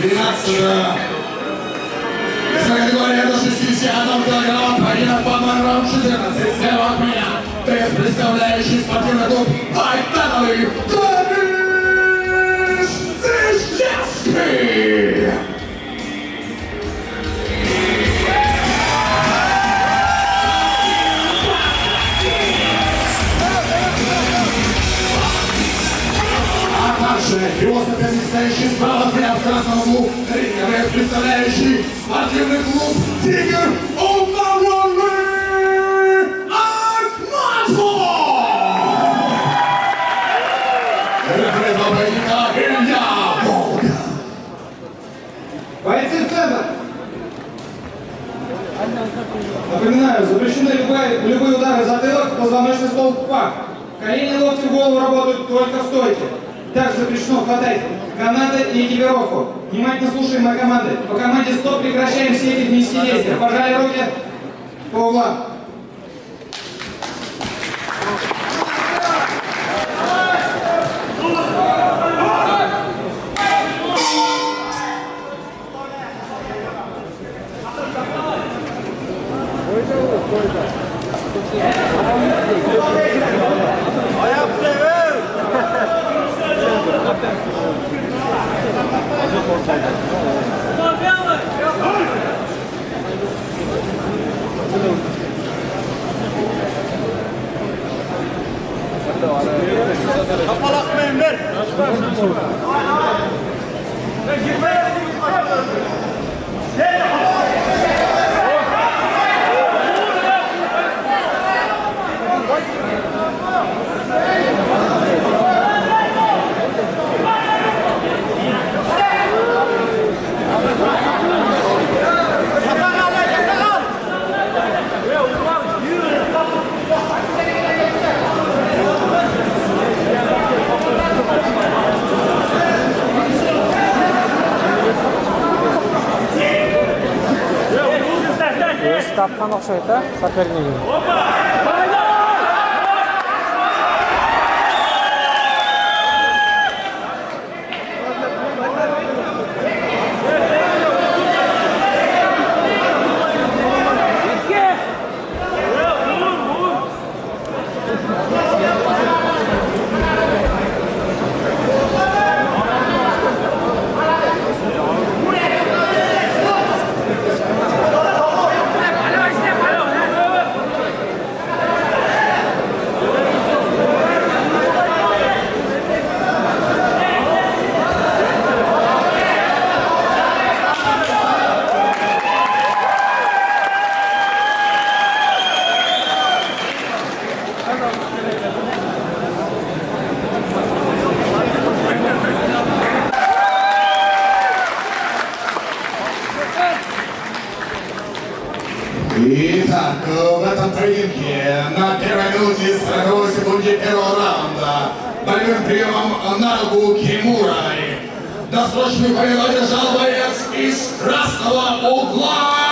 12-го. Категория до 60 килограмм, поединок под номером 14. Слева от меня пресс, представляющий спортивный клуб «Тайтановый» Денис Зижевский. Его соперник, стоящий справа от меня в красном углу, ринговый, представляющий спортивный клуб «Тигр» Рефери поединка Илья Волга. Бойцы в центр. Напоминаю, запрещены любые удары в затылок, позвоночный столб в пах. Колени, локти в голову работают только в стойке. Также запрещено хватать канаты и экипировку. Внимательно слушаем мои команды. По команде «Стоп» прекращаем все эти вместе действия. Пожали руки по углам. Kapalak member. Tapqan o'xshaydi, soperniga. Итак, в этом поединке на первой минуте 40 секунде первого раунда болевым приемом на руку Кимурой досрочный победу одержал боец из красного угла